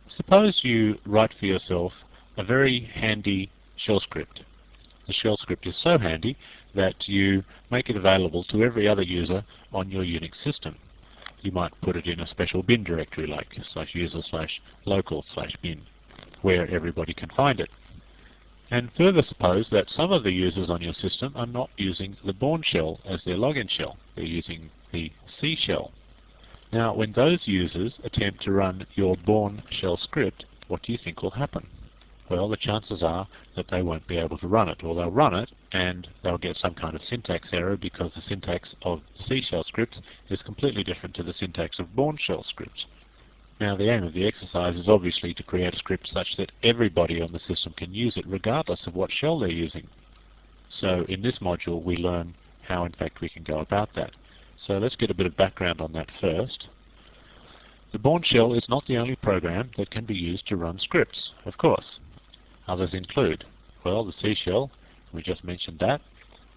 Suppose you write for yourself a very handy shell script. The shell script is so handy that you make it available to every other user on your Unix system. You might put it in a special bin directory like /user/local/bin, where everybody can find it. And further, suppose that some of the users on your system are not using the Bourne shell as their login shell. They're using the C shell. Now, when those users attempt to run your Bourne shell script, what do you think will happen? Well, the chances are that they won't be able to run it, or they'll run it and they'll get some kind of syntax error because the syntax of C shell scripts is completely different to the syntax of Bourne shell scripts. Now, the aim of the exercise is obviously to create a script such that everybody on the system can use it regardless of what shell they're using. So in this module we learn how in fact we can go about that. So let's get a bit of background on that first. The Bourne shell is not the only program that can be used to run scripts, of course. Others include, well, the C shell, we just mentioned that,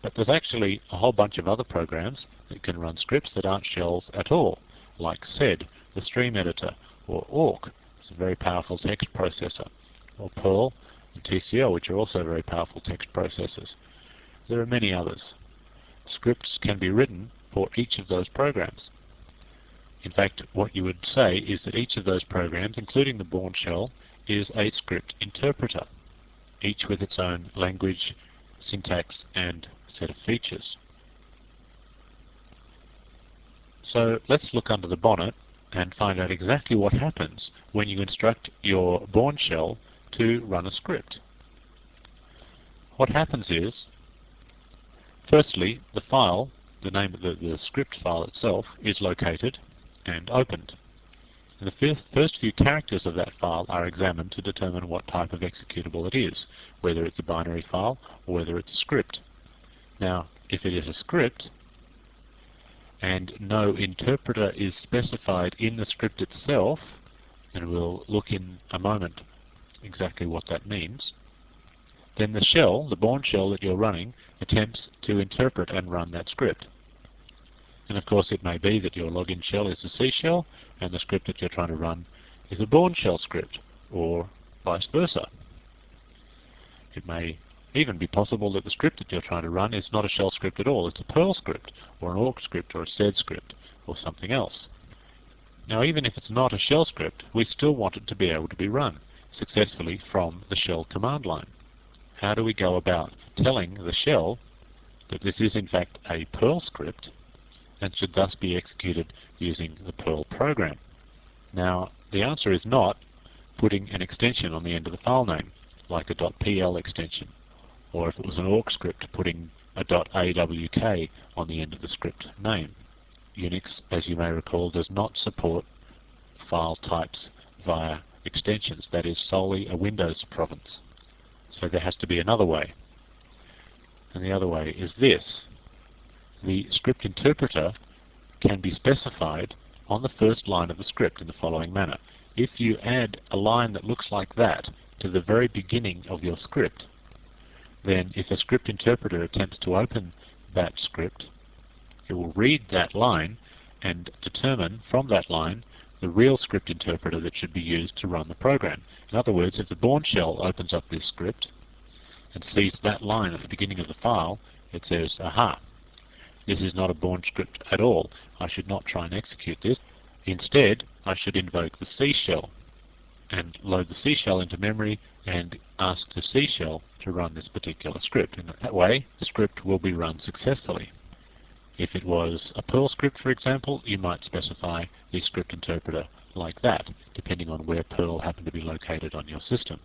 but there's actually a whole bunch of other programs that can run scripts that aren't shells at all, like SED, the stream editor, or awk, it's a very powerful text processor, or Perl and TCL, which are also very powerful text processors. There are many others. Scripts can be written for each of those programs. In fact, what you would say is that each of those programs, including the Bourne shell, is a script interpreter, each with its own language, syntax, and set of features. So let's look under the bonnet and find out exactly what happens when you instruct your Bourne shell to run a script. What happens is, firstly, the file, the name of the script file itself, is located and opened. And the first few characters of that file are examined to determine what type of executable it is, whether it's a binary file or whether it's a script. Now, if it is a script, and no interpreter is specified in the script itself, and we'll look in a moment exactly what that means, then the shell, the Bourne shell that you're running, attempts to interpret and run that script. And of course it may be that your login shell is a C shell, and the script that you're trying to run is a Bourne shell script, or vice versa. It may even be possible that the script that you're trying to run is not a shell script at all. It's a Perl script, or an awk script, or a SED script, or something else. Now, even if it's not a shell script, we still want it to be able to be run successfully from the shell command line. How do we go about telling the shell that this is in fact a Perl script and should thus be executed using the Perl program? Now, the answer is not putting an extension on the end of the file name, like a .pl extension, or if it was an awk script, putting a .awk on the end of the script name. Unix, as you may recall, does not support file types via extensions. That is solely a Windows province. So there has to be another way. And the other way is this. The script interpreter can be specified on the first line of the script in the following manner. If you add a line that looks like that to the very beginning of your script, then if a script interpreter attempts to open that script, it will read that line and determine from that line the real script interpreter that should be used to run the program. In other words, if the Bourne shell opens up this script and sees that line at the beginning of the file, it says, aha, this is not a Bourne script at all. I should not try and execute this. Instead, I should invoke the C shell and load the C shell into memory and ask the C shell to run this particular script. In that way, the script will be run successfully. If it was a Perl script, for example, you might specify the script interpreter like that, depending on where Perl happened to be located on your system.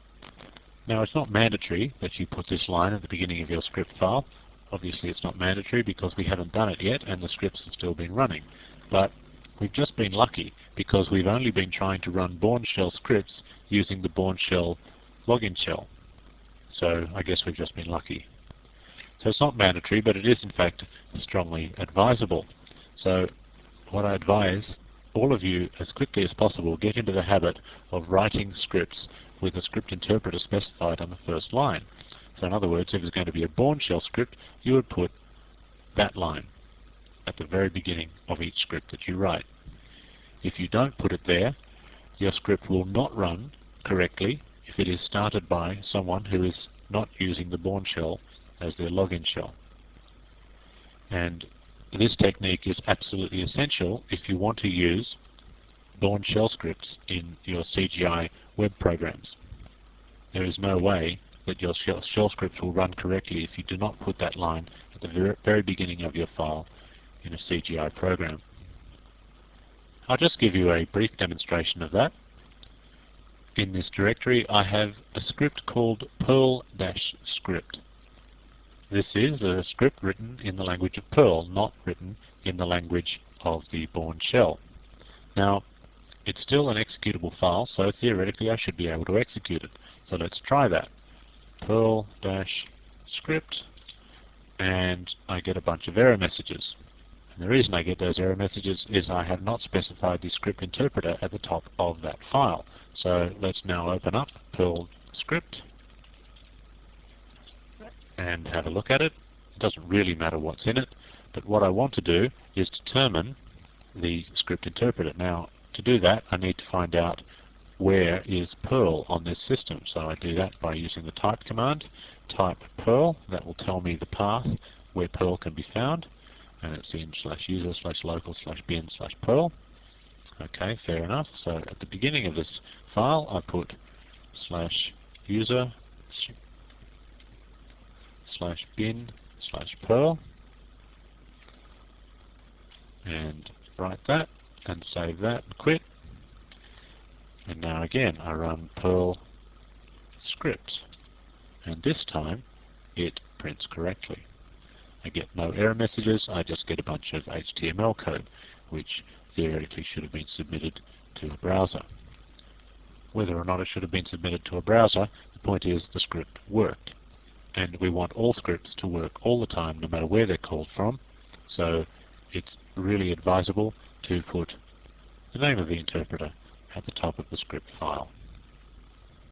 Now, it's not mandatory that you put this line at the beginning of your script file. Obviously, it's not mandatory because we haven't done it yet and the scripts have still been running. But we've just been lucky because we've only been trying to run Bourne shell scripts using the Bourne shell login shell. So I guess we've just been lucky. So it's not mandatory, but it is in fact strongly advisable. So what I advise all of you, as quickly as possible, get into the habit of writing scripts with a script interpreter specified on the first line. So in other words, if it's going to be a Bourne shell script, you would put that line at the very beginning of each script that you write. If you don't put it there, your script will not run correctly if it is started by someone who is not using the Bourne shell as their login shell. And this technique is absolutely essential if you want to use Bourne shell scripts in your CGI web programs. There is no way that your shell scripts will run correctly if you do not put that line at the very beginning of your file in a CGI program. I'll just give you a brief demonstration of that. In this directory I have a script called Perl-script. This is a script written in the language of Perl, not written in the language of the Bourne shell. Now, it's still an executable file, so theoretically I should be able to execute it. So let's try that. Perl-script, and I get a bunch of error messages. And the reason I get those error messages is I have not specified the script interpreter at the top of that file. So let's now open up Perl-script and have a look at it. It doesn't really matter what's in it, but what I want to do is determine the script interpreter. Now, to do that, I need to find out where is Perl on this system. So I do that by using the type command, type Perl. That will tell me the path where Perl can be found, and it's in /user/local/bin/Perl. Okay, fair enough. So at the beginning of this file, I put /user/bin/Perl, and write that and save that and quit. And now again I run Perl-script, and this time it prints correctly. I get no error messages, I just get a bunch of HTML code, which theoretically should have been submitted to a browser. Whether or not it should have been submitted to a browser, the point is the script worked. And we want all scripts to work all the time, no matter where they're called from, so it's really advisable to put the name of the interpreter at the top of the script file.